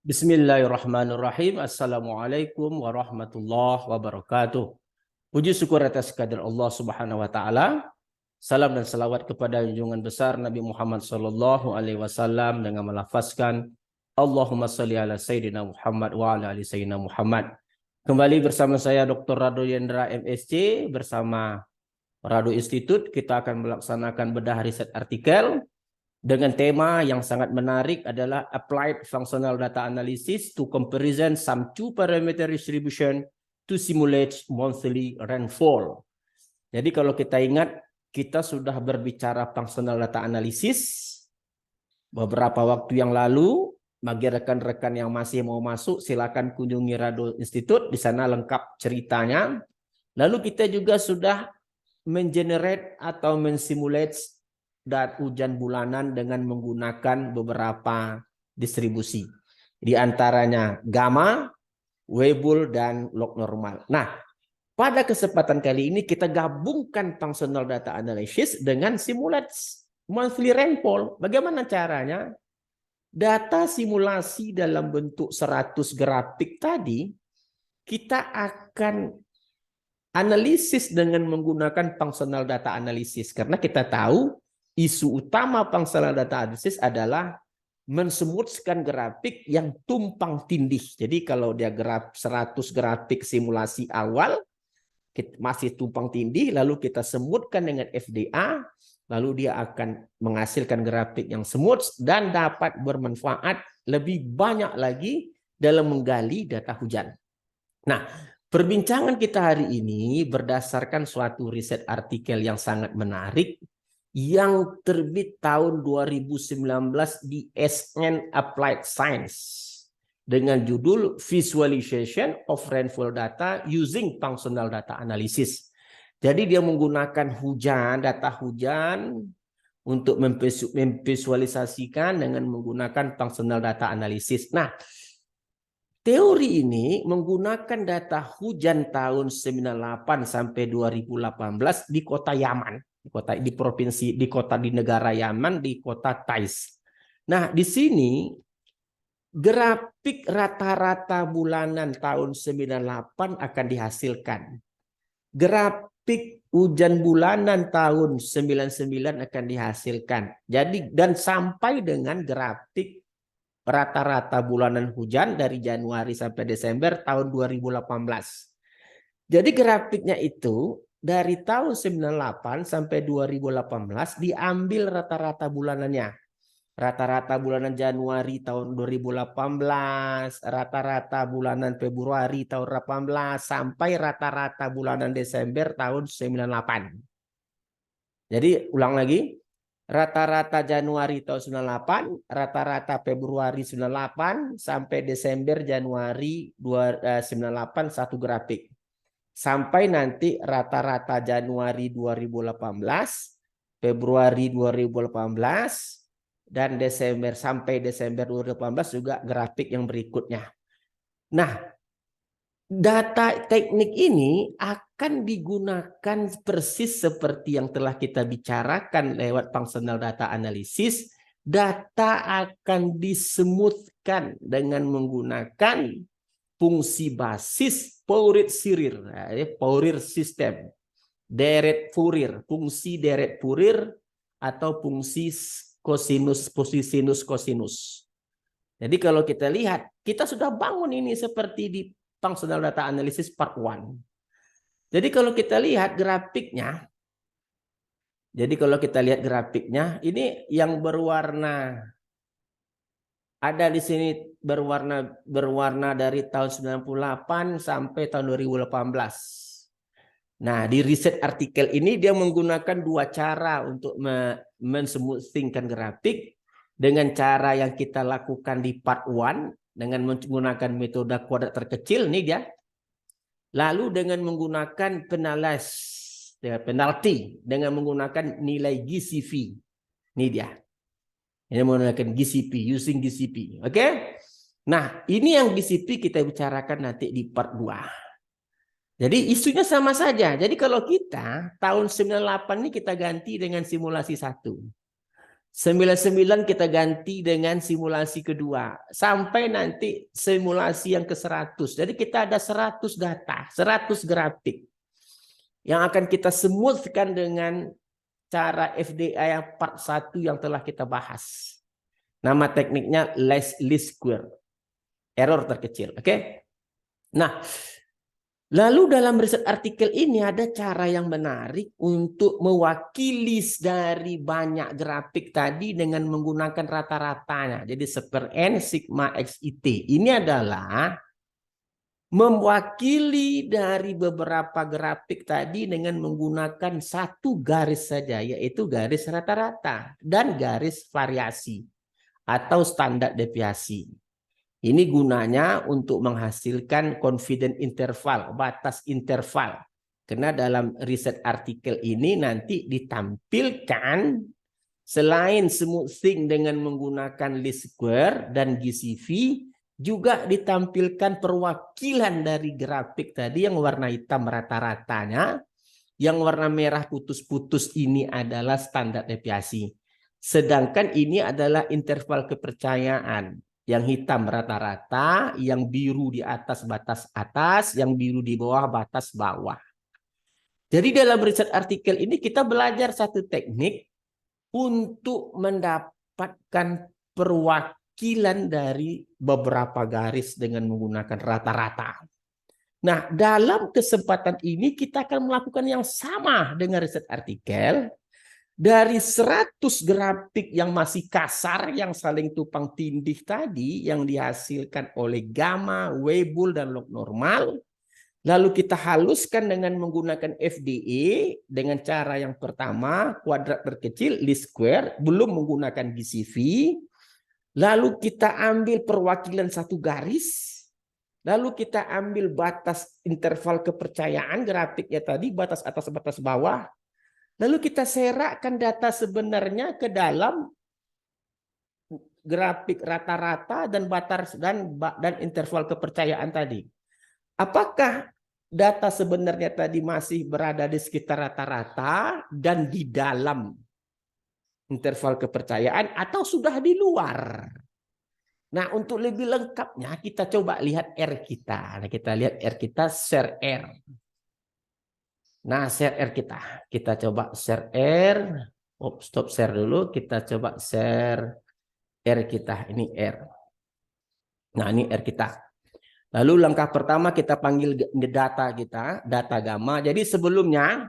Bismillahirrahmanirrahim. Assalamualaikum warahmatullahi wabarakatuh. Puji syukur atas kehadirat Allah Subhanahu wa taala. Salam dan salawat kepada junjungan besar Nabi Muhammad sallallahu alaihi wasallam dengan melafazkan Allahumma shalli ala sayyidina Muhammad wa ala ali sayyidina Muhammad. Kembali bersama saya Dr. Rado Yendra MSc bersama Rado Institute. Kita akan melaksanakan bedah riset artikel dengan tema yang sangat menarik adalah Applied Functional Data Analysis to Comparison some two-parameter distribution to simulate monthly rainfall. Jadi kalau kita ingat, kita sudah berbicara functional data analysis beberapa waktu yang lalu. Bagi rekan-rekan yang masih mau masuk, silakan kunjungi Rado Institute, di sana lengkap ceritanya. Lalu kita juga sudah mengenerate atau mensimulate data hujan bulanan dengan menggunakan beberapa distribusi. Di antaranya gamma, Weibull, dan log normal. Nah, pada kesempatan kali ini kita gabungkan functional data analysis dengan simulate monthly rainfall. Bagaimana caranya? Data simulasi dalam bentuk 100 grafik tadi, kita akan analisis dengan menggunakan functional data analysis. Karena kita tahu isu utama functional data analysis adalah mensemutkan grafik yang tumpang tindih. Jadi kalau dia 100 grafik simulasi awal masih tumpang tindih, lalu kita semutkan dengan FDA, lalu dia akan menghasilkan grafik yang smooth dan dapat bermanfaat lebih banyak lagi dalam menggali data hujan. Nah, perbincangan kita hari ini berdasarkan suatu riset artikel yang sangat menarik yang terbit tahun 2019 di SN Applied Science dengan judul Visualization of Rainfall Data Using Functional Data Analysis. Jadi dia menggunakan data hujan untuk memvisualisasikan dengan menggunakan functional data analysis. Nah, teori ini menggunakan data hujan tahun 98 sampai 2018 di kota Yaman. Di negara Yaman, di kota Taiz. Nah, di sini grafik rata-rata bulanan tahun 98 akan dihasilkan. Grafik hujan bulanan tahun 99 akan dihasilkan. Jadi dan sampai dengan grafik rata-rata bulanan hujan dari Januari sampai Desember tahun 2018. Jadi grafiknya itu dari tahun 98 sampai 2018 diambil rata-rata bulanannya. Rata-rata bulanan Januari tahun 2018, rata-rata bulanan Februari tahun 18 sampai rata-rata bulanan Desember tahun 98. Jadi ulang lagi, rata-rata Januari tahun 98, rata-rata Februari 98 sampai Desember Januari 98 satu grafik. Sampai nanti rata-rata Januari 2018, Februari 2018, dan Desember sampai Desember 2018 juga grafik yang berikutnya. Nah, data teknik ini akan digunakan persis seperti yang telah kita bicarakan lewat functional data analysis. Data akan disemutkan dengan menggunakan fungsi basis Fourier-Series, Fourier system, deret Fourier, fungsi deret Fourier atau fungsi sinus kosinus. Jadi kalau kita lihat, kita sudah bangun ini seperti di functional data analysis part 1. Jadi kalau kita lihat grafiknya, ini yang berwarna, ada di sini berwarna dari tahun 98 sampai tahun 2018. Nah, di riset artikel ini dia menggunakan dua cara untuk mensemutkan grafik. Dengan cara yang kita lakukan di part 1 dengan menggunakan metode kuadrat terkecil, ini dia. Lalu dengan menggunakan penalti dengan menggunakan nilai GCV. Ini dia. Ini menggunakan GCP, using GCP. Oke? Nah, ini yang GCP kita bicarakan nanti di part 2. Jadi isunya sama saja. Jadi kalau kita tahun 98 ini kita ganti dengan simulasi 1. 99 kita ganti dengan simulasi kedua. Sampai nanti simulasi yang ke-100. Jadi kita ada 100 data, 100 grafik. Yang akan kita smoothkan dengan cara FDA yang part 1 yang telah kita bahas. Nama tekniknya least square. Error terkecil. Oke? Nah, lalu dalam riset artikel ini ada cara yang menarik untuk mewakili dari banyak grafik tadi dengan menggunakan rata-ratanya. Jadi seper N sigma XIT. Ini adalah mewakili dari beberapa grafik tadi dengan menggunakan satu garis saja, yaitu garis rata-rata dan garis variasi atau standar deviasi. Ini gunanya untuk menghasilkan confidence interval, batas interval. Karena dalam riset artikel ini nanti ditampilkan selain smoothing dengan menggunakan least square dan GCV, juga ditampilkan perwakilan dari grafik tadi yang warna hitam rata-ratanya, yang warna merah putus-putus ini adalah standar deviasi. Sedangkan ini adalah interval kepercayaan. Yang hitam rata-rata, yang biru di atas batas atas, yang biru di bawah batas bawah. Jadi dalam riset artikel ini kita belajar satu teknik untuk mendapatkan perwakilan dari beberapa garis dengan menggunakan rata-rata. Nah, dalam kesempatan ini kita akan melakukan yang sama dengan riset artikel. Dari 100 grafik yang masih kasar, yang saling tumpang tindih tadi, yang dihasilkan oleh gamma, Weibull, dan log normal, lalu kita haluskan dengan menggunakan FDA dengan cara yang pertama, kuadrat terkecil, least square, belum menggunakan GCV. Lalu kita ambil perwakilan satu garis, lalu kita ambil batas interval kepercayaan grafiknya tadi, batas atas, batas bawah. Lalu kita serakkan data sebenarnya ke dalam grafik rata-rata dan batas dan interval kepercayaan tadi. Apakah data sebenarnya tadi masih berada di sekitar rata-rata dan di dalam interval kepercayaan atau sudah di luar? Nah, untuk lebih lengkapnya kita coba lihat R kita. Nah, kita lihat R kita, share R. Nah, share R kita coba share R. Oh, stop share dulu. Kita coba share R kita. Ini R. Nah, ini R kita. Lalu langkah pertama kita panggil data kita, data gamma. Jadi sebelumnya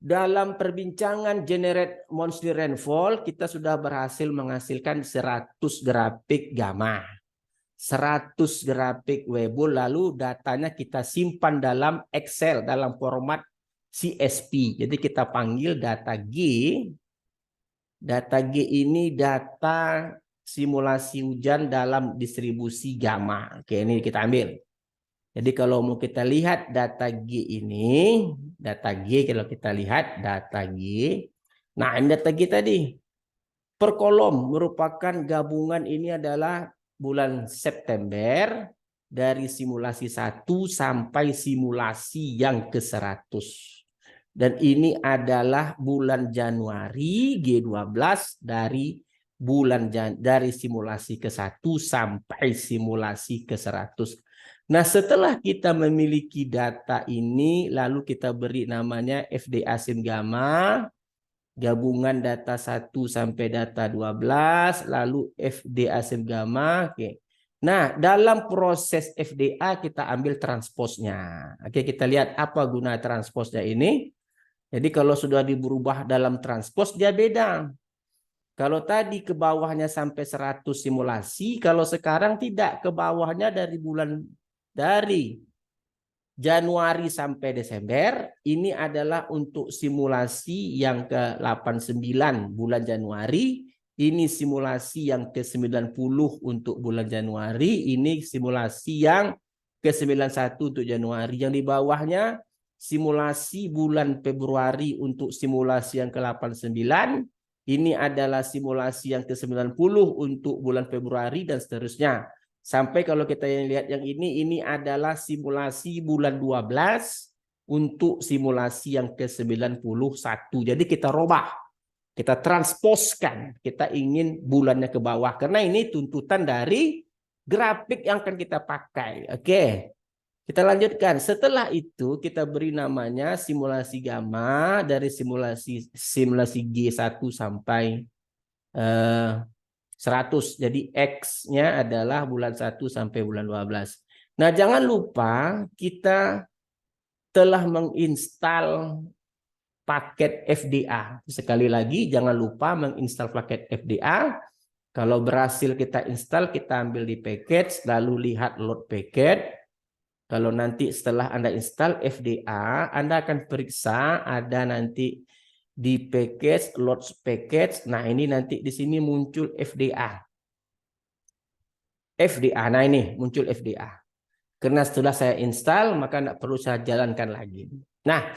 dalam perbincangan generate monthly rainfall kita sudah berhasil menghasilkan 100 grafik gamma. 100 grafik Weibull, lalu datanya kita simpan dalam Excel dalam format CSV. Jadi kita panggil data G. Data G ini data simulasi hujan dalam distribusi gamma. Oke, ini kita ambil. Jadi kalau mau kita lihat data G ini, data G kalau kita lihat data G. Nah, ini data G tadi. Per kolom merupakan gabungan, ini adalah bulan September dari simulasi 1 sampai simulasi yang ke-100. Dan ini adalah bulan Januari G12 dari dari simulasi ke-1 sampai simulasi ke-100. Nah, setelah kita memiliki data ini, lalu kita beri namanya FDA sim gamma, gabungan data 1 sampai data 12, lalu FDA sim gamma. Oke. Nah, dalam proses FDA kita ambil transposnya. Oke, kita lihat apa guna transposnya ini. Jadi kalau sudah diberubah dalam transpos dia beda. Kalau tadi ke bawahnya sampai 100 simulasi, kalau sekarang tidak, ke bawahnya dari Januari sampai Desember. Ini adalah untuk simulasi yang ke-89 bulan Januari. Ini simulasi yang ke-90 untuk bulan Januari. Ini simulasi yang ke-91 untuk Januari. Yang di bawahnya simulasi bulan Februari untuk simulasi yang ke-89. Ini adalah simulasi yang ke-90 untuk bulan Februari dan seterusnya. Sampai kalau kita lihat yang ini adalah simulasi bulan 12 untuk simulasi yang ke-91. Jadi kita robah. Kita transposkan, kita ingin bulannya ke bawah. Karena ini tuntutan dari grafik yang akan kita pakai. Oke, kita lanjutkan. Setelah itu kita beri namanya simulasi gamma dari simulasi G1 sampai 100. Jadi X-nya adalah bulan 1 sampai bulan 12. Nah, jangan lupa kita telah menginstal paket FDA. Sekali lagi, jangan lupa menginstal paket FDA. Kalau berhasil kita install, kita ambil di package, lalu lihat load packet. Kalau nanti setelah Anda install FDA, Anda akan periksa ada nanti di package, load package. Nah, ini nanti di sini muncul FDA. FDA, nah ini muncul FDA. Karena setelah saya install, maka tidak perlu saya jalankan lagi. Nah,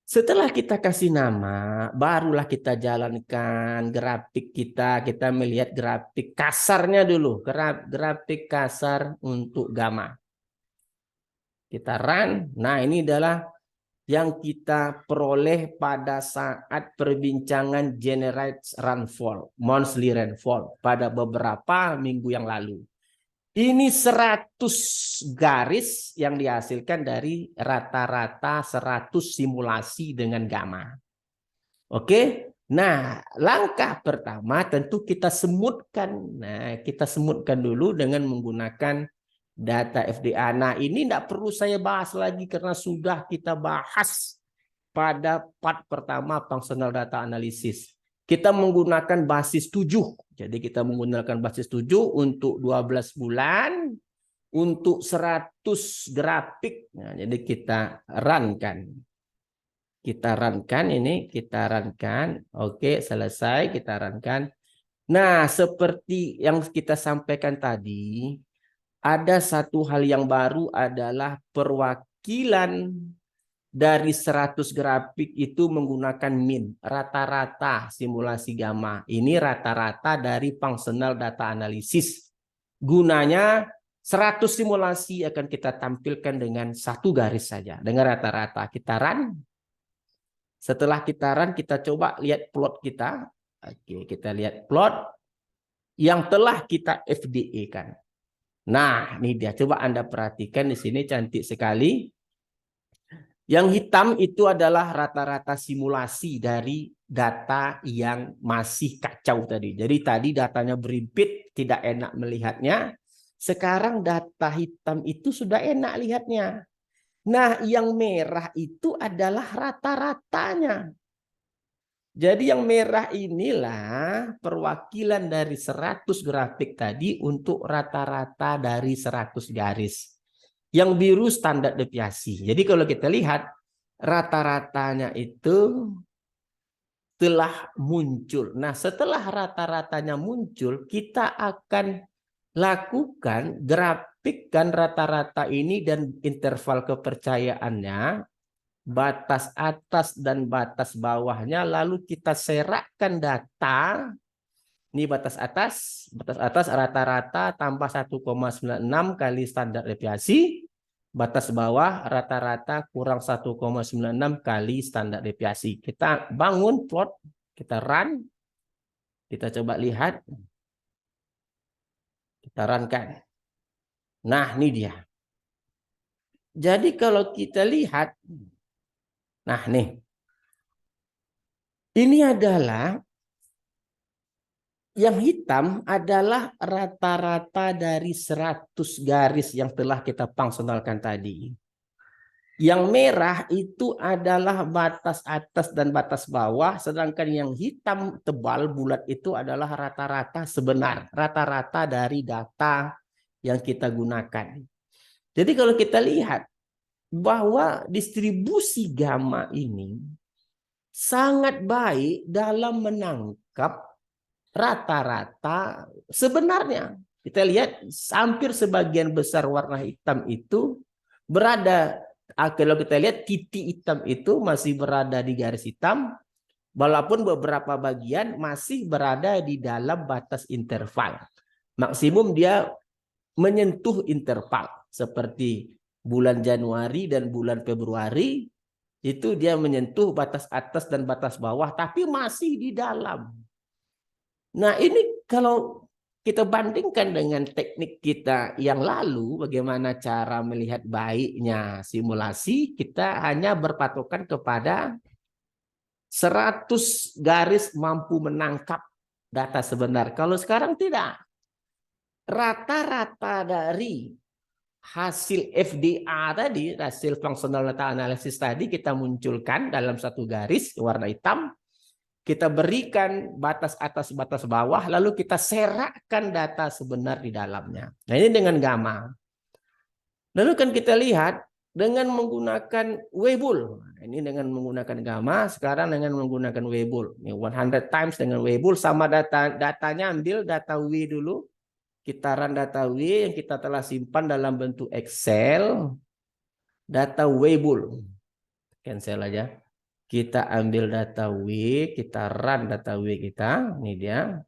setelah kita kasih nama, barulah kita jalankan grafik kita. Kita melihat grafik kasarnya dulu. Grafik kasar untuk gamma. Kita run. Nah, ini adalah yang kita peroleh pada saat perbincangan generate rainfall, monthly rainfall pada beberapa minggu yang lalu. Ini 100 garis yang dihasilkan dari rata-rata 100 simulasi dengan gamma. Oke. Nah, langkah pertama tentu kita semutkan. Nah, kita semutkan dulu dengan menggunakan data FDA. Nah, ini tidak perlu saya bahas lagi karena sudah kita bahas pada part pertama functional data analysis. Kita menggunakan basis 7. Jadi kita menggunakan basis 7 untuk 12 bulan, untuk 100 grafik. Nah, jadi kita runkan. Kita runkan ini, kita runkan. Oke, selesai, kita runkan. Nah, seperti yang kita sampaikan tadi, ada satu hal yang baru adalah perwakilan dari 100 grafik itu menggunakan min, rata-rata simulasi gamma. Ini rata-rata dari functional data analysis. Gunanya 100 simulasi akan kita tampilkan dengan satu garis saja, dengan rata-rata. Kita run. Setelah kita run, kita coba lihat plot kita. Oke, kita lihat plot yang telah kita FDA-kan. Nah, ini dia. Coba Anda perhatikan di sini cantik sekali. Yang hitam itu adalah rata-rata simulasi dari data yang masih kacau tadi. Jadi tadi datanya berimpit, tidak enak melihatnya. Sekarang data hitam itu sudah enak lihatnya. Nah, yang merah itu adalah rata-ratanya. Jadi yang merah inilah perwakilan dari 100 grafik tadi untuk rata-rata dari 100 garis. Yang biru standar deviasi. Jadi kalau kita lihat rata-ratanya itu telah muncul. Nah, setelah rata-ratanya muncul, kita akan lakukan grafikkan rata-rata ini dan interval kepercayaannya, batas atas dan batas bawahnya, lalu kita serakkan data. Ini batas atas rata-rata tambah 1,96 kali standar deviasi. Batas bawah rata-rata kurang 1,96 kali standar deviasi. Kita bangun plot, kita run. Kita coba lihat. Kita runkan. Nah, ini dia. Jadi kalau kita lihat, nah nih. Ini adalah yang hitam adalah rata-rata dari 100 garis yang telah kita fungsionalkan tadi. Yang merah itu adalah batas atas dan batas bawah, sedangkan yang hitam tebal bulat itu adalah rata-rata sebenar, rata-rata dari data yang kita gunakan. Jadi kalau kita lihat bahwa distribusi gamma ini sangat baik dalam menangkap rata-rata sebenarnya. Kita lihat hampir sebagian besar warna hitam itu berada, kalau kita lihat titik hitam itu masih berada di garis hitam, walaupun beberapa bagian masih berada di dalam batas interval. Maksimum dia menyentuh interval seperti bulan Januari dan bulan Februari Itu dia menyentuh batas atas dan batas bawah, tapi masih di dalam. Nah, ini kalau kita bandingkan dengan teknik kita yang lalu, bagaimana cara melihat baiknya simulasi, kita hanya berpatokan kepada 100 garis mampu menangkap data sebenar. Kalau sekarang tidak. Rata-rata dari hasil FDA tadi, hasil functional data analysis tadi kita munculkan dalam satu garis warna hitam. Kita berikan batas atas, batas bawah, lalu kita serakkan data sebenar di dalamnya. Nah, ini dengan gamma. Lalu kan kita lihat dengan menggunakan Weibull. Ini dengan menggunakan gamma, sekarang dengan menggunakan Weibull. Ini 100 times dengan Weibull, sama datanya ambil data W dulu. Kita run data W yang kita telah simpan dalam bentuk Excel. Data Weibull. Cancel aja. Kita ambil data W, kita run data W kita. Ini dia.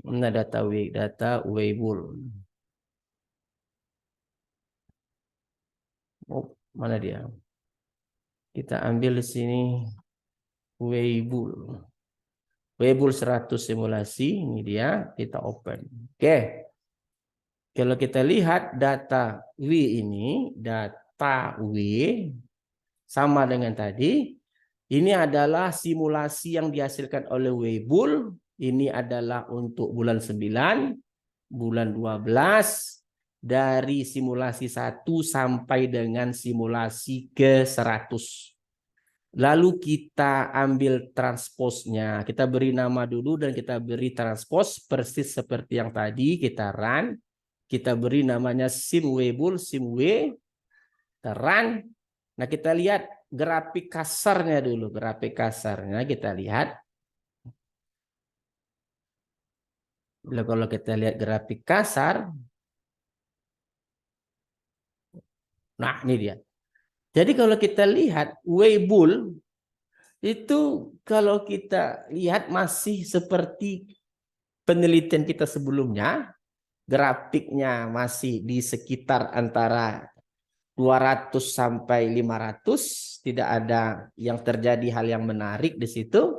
Mana data W? Data Weibull. Oh, mana dia? Kita ambil di sini Weibull. Weibull 100 simulasi, ini dia, kita open. Oke. Kalau kita lihat data W ini, data W sama dengan tadi. Ini adalah simulasi yang dihasilkan oleh Weibull. Ini adalah untuk bulan 9, bulan 12, dari simulasi 1 sampai dengan simulasi ke 100. Lalu kita ambil transposnya. Kita beri nama dulu dan kita beri transpose persis seperti yang tadi kita run. Kita beri namanya sim Weibull, sim W. Kita run. Nah, kita lihat grafik kasarnya dulu. Grafik kasarnya kita lihat. Kalau kita lihat grafik kasar. Nah, ini dia. Jadi kalau kita lihat Weibull itu kalau kita lihat masih seperti penelitian kita sebelumnya. Grafiknya masih di sekitar antara 200 sampai 500. Tidak ada yang terjadi hal yang menarik di situ.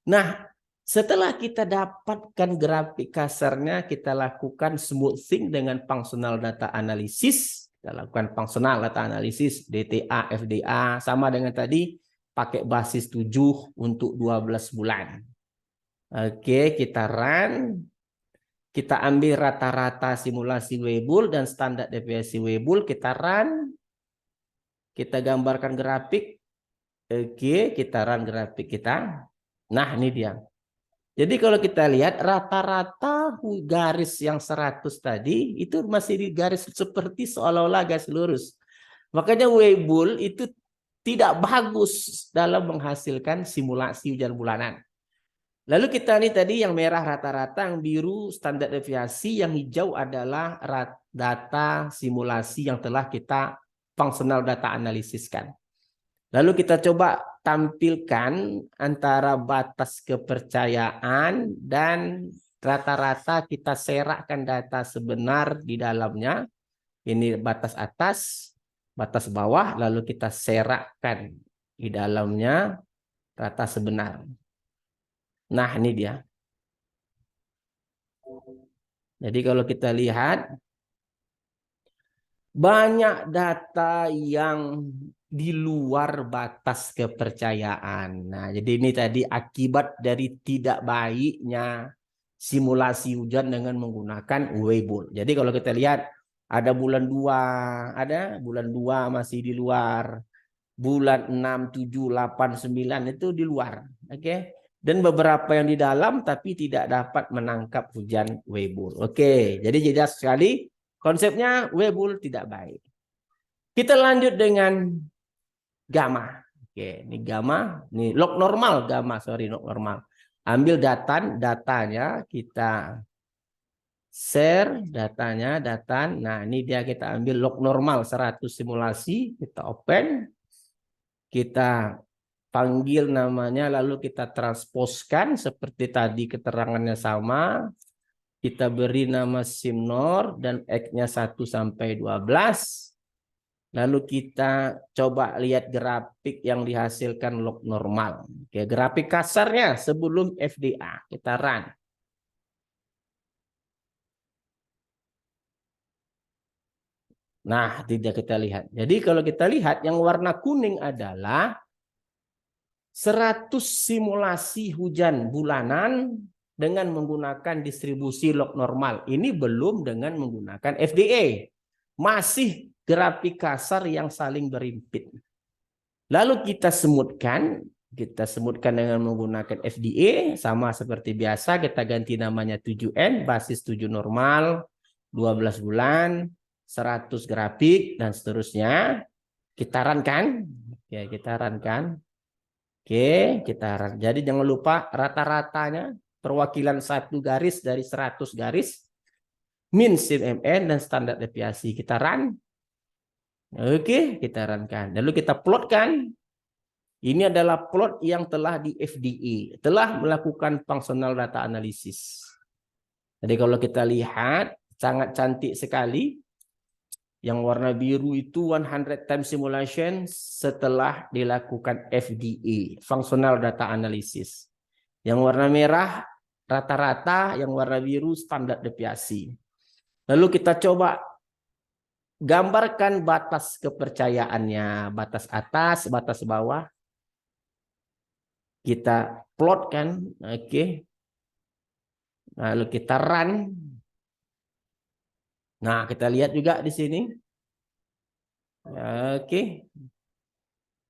Nah, setelah kita dapatkan grafik kasarnya, kita lakukan smoothing dengan functional data analysis. Kita lakukan functional data analysis, DTA, FDA, sama dengan tadi, pakai basis 7 untuk 12 bulan. Oke, kita run. Kita ambil rata-rata simulasi Weibull dan standar deviasi Weibull, kita run. Kita gambarkan grafik. Oke, kita run grafik kita. Nah, ini dia. Jadi kalau kita lihat rata-rata garis yang 100 tadi itu masih di garis seperti seolah-olah garis lurus. Makanya Weibull itu tidak bagus dalam menghasilkan simulasi hujan bulanan. Lalu kita nih tadi yang merah rata-rata, yang biru standar deviasi, yang hijau adalah data simulasi yang telah kita functional data analisiskan. Lalu kita coba tampilkan antara batas kepercayaan dan rata-rata kita serakkan data sebenar di dalamnya. Ini batas atas, batas bawah, lalu kita serakkan di dalamnya data sebenar. Nah, ini dia. Jadi kalau kita lihat banyak data yang di luar batas kepercayaan. Nah, jadi ini tadi akibat dari tidak baiknya simulasi hujan dengan menggunakan Weibull. Jadi kalau kita lihat ada bulan 2, ada bulan 2 masih di luar. Bulan 6, 7, 8, 9 itu di luar. Oke. Dan beberapa yang di dalam tapi tidak dapat menangkap hujan Weibull. Oke, jadi jelas sekali konsepnya Weibull tidak baik. Kita lanjut dengan gamma. Oke, ini gamma, ini log normal gamma, log normal. Ambil datanya kita share datanya, Nah, ini dia kita ambil log normal 100 simulasi, kita open. Kita panggil namanya, lalu kita transposkan seperti tadi keterangannya sama. Kita beri nama simnor dan X-nya 1 sampai 12. Lalu kita coba lihat grafik yang dihasilkan log normal. Oke, grafik kasarnya sebelum FDA. Kita run. Nah, tidak kita lihat. Jadi kalau kita lihat yang warna kuning adalah 100 simulasi hujan bulanan dengan menggunakan distribusi log normal. Ini belum dengan menggunakan FDA. Masih grafik kasar yang saling berimpit. Lalu kita semutkan dengan menggunakan FDA sama seperti biasa, kita ganti namanya 7N, basis 7 normal, 12 bulan, 100 grafik dan seterusnya. Kita runkan. Ya, kita runkan. Oke, kita run. Jadi jangan lupa rata-ratanya perwakilan satu garis dari 100 garis, min sim mn dan standar deviasi. Kita run. Oke, kita runkan. Lalu kita plotkan. Ini adalah plot yang telah di FDA, telah melakukan functional data analysis. Jadi kalau kita lihat, sangat cantik sekali. Yang warna biru itu 100 time simulation setelah dilakukan FDA, functional data analysis. Yang warna merah rata-rata, yang warna biru standar deviasi. Lalu kita coba gambarkan batas kepercayaannya, batas atas, batas bawah. Kita plotkan, oke. Lalu kita run. Nah, kita lihat juga di sini. Oke.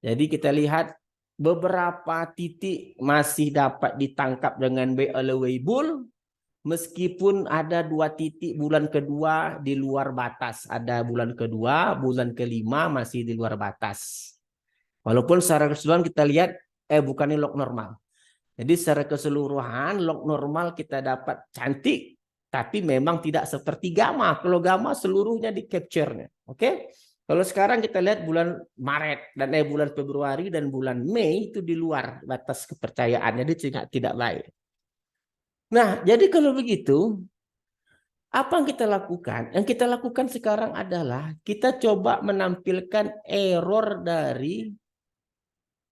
Jadi kita lihat beberapa titik masih dapat ditangkap dengan available, meskipun ada 2 titik bulan kedua di luar batas. Ada bulan kedua, bulan kelima masih di luar batas. Walaupun secara keseluruhan kita lihat, bukannya log normal. Jadi secara keseluruhan log normal kita dapat cantik, tapi memang tidak seperti gamma. Kalau gamma seluruhnya di capture-nya. Oke? Kalau sekarang kita lihat bulan Maret dan bulan Februari dan bulan Mei itu di luar batas kepercayaan, jadi tidak baik. Nah, jadi kalau begitu, apa yang kita lakukan? Yang kita lakukan sekarang adalah kita coba menampilkan error dari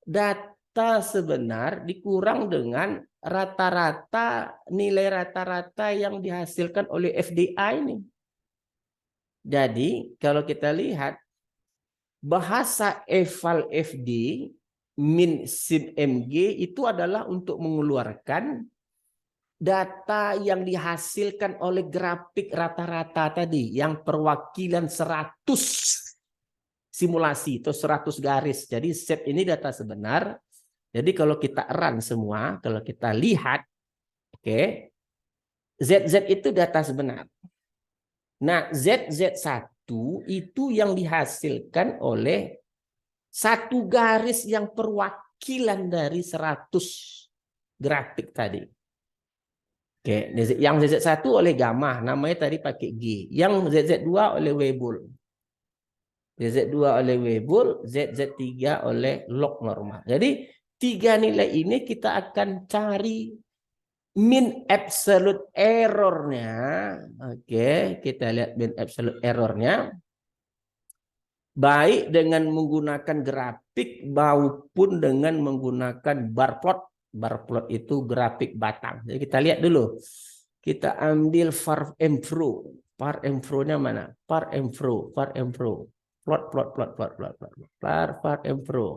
data sebenar dikurang dengan rata-rata nilai rata-rata yang dihasilkan oleh FDI ini. Jadi kalau kita lihat bahasa eval FD min sim mg itu adalah untuk mengeluarkan data yang dihasilkan oleh grafik rata-rata tadi yang perwakilan 100 simulasi atau 100 garis. Jadi set ini data sebenar. Jadi kalau kita run semua, kalau kita lihat, oke, ZZ itu data sebenar. Nah, ZZ1 itu yang dihasilkan oleh satu garis yang perwakilan dari 100 grafik tadi. Oke, yang ZZ1 oleh gamma, namanya tadi pakai G. Yang ZZ2 oleh Weibull. ZZ2 oleh Weibull, ZZ3 oleh log normal. Jadi 3 nilai ini kita akan cari min absolute errornya. Oke, kita lihat min absolute errornya. Baik dengan menggunakan grafik maupun dengan menggunakan bar plot. Bar plot itu grafik batang. Jadi kita lihat dulu. Kita ambil var mfro. Var mfro-nya mana? Var mfro. Plot. Var mfro.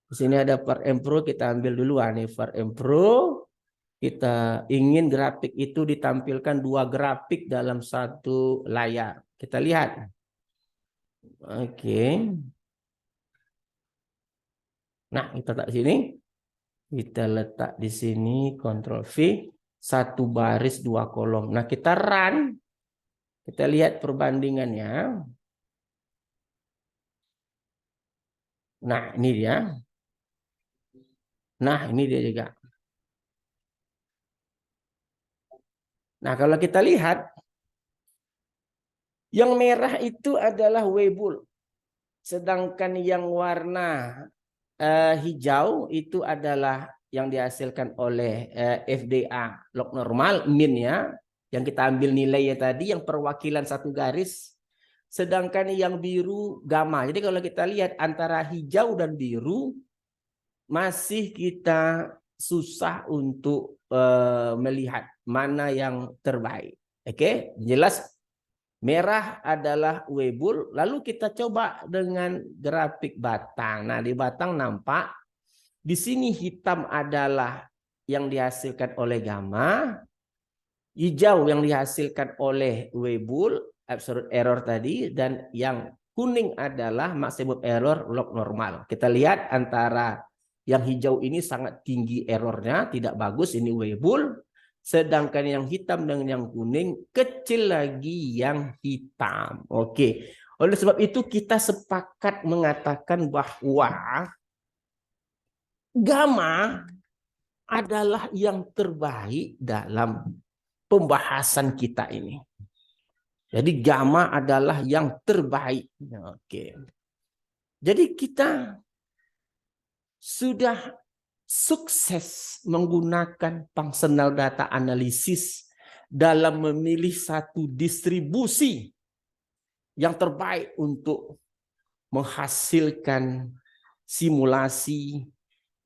Di sini ada var mfro, kita ambil dulu nih var mfro. Kita ingin grafik itu ditampilkan 2 grafik dalam satu layar. Kita lihat. Oke. Nah, kita letak sini. Kita letak di sini Ctrl V, 1 baris 2 kolom. Nah, kita run. Kita lihat perbandingannya. Nah, ini dia. Nah, ini dia juga. Nah, kalau kita lihat, yang merah itu adalah Weibull. Sedangkan yang warna hijau itu adalah yang dihasilkan oleh FDA log normal min ya, yang kita ambil nilainya tadi yang perwakilan satu garis. sedangkan yang biru gamma. Jadi kalau kita lihat antara hijau dan biru, masih kita susah untuk melihat mana yang terbaik. Oke, jelas merah adalah Weibull. Lalu kita coba dengan grafik batang. Nah, di batang nampak di sini hitam adalah yang dihasilkan oleh gamma, hijau yang dihasilkan oleh Weibull, absolute error tadi, dan yang kuning adalah maksimum error log normal. Kita lihat antara yang hijau ini sangat tinggi errornya, tidak bagus, ini Weibull. Sedangkan yang hitam dan yang kuning kecil lagi yang hitam. Oke. Oleh sebab itu kita sepakat mengatakan bahwa gamma adalah yang terbaik dalam pembahasan kita ini. Jadi gamma adalah yang terbaik. Oke. Jadi kita sudah sukses menggunakan functional data analysis dalam memilih satu distribusi yang terbaik untuk menghasilkan simulasi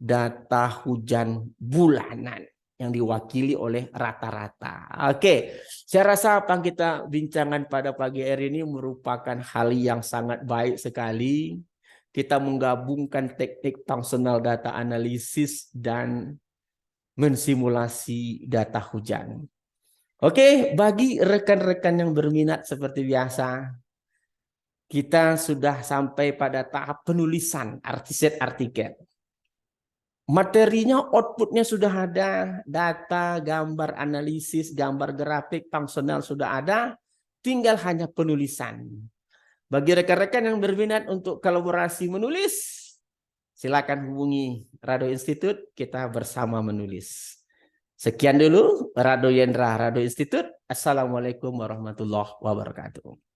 data hujan bulanan yang diwakili oleh rata-rata. Oke, saya rasa apa yang kita bincangkan pada pagi hari ini merupakan hal yang sangat baik sekali. Kita menggabungkan teknik functional data analysis dan mensimulasi data hujan. Oke, bagi rekan-rekan yang berminat seperti biasa, kita sudah sampai pada tahap penulisan artikel. Materinya, outputnya sudah ada, data, gambar, analisis, gambar grafik, fungsional sudah ada, tinggal hanya penulisan. Bagi rekan-rekan yang berminat untuk kolaborasi menulis, silakan hubungi Rado Institute, kita bersama menulis. Sekian dulu, Rado Yendra, Rado Institute. Assalamualaikum warahmatullahi wabarakatuh.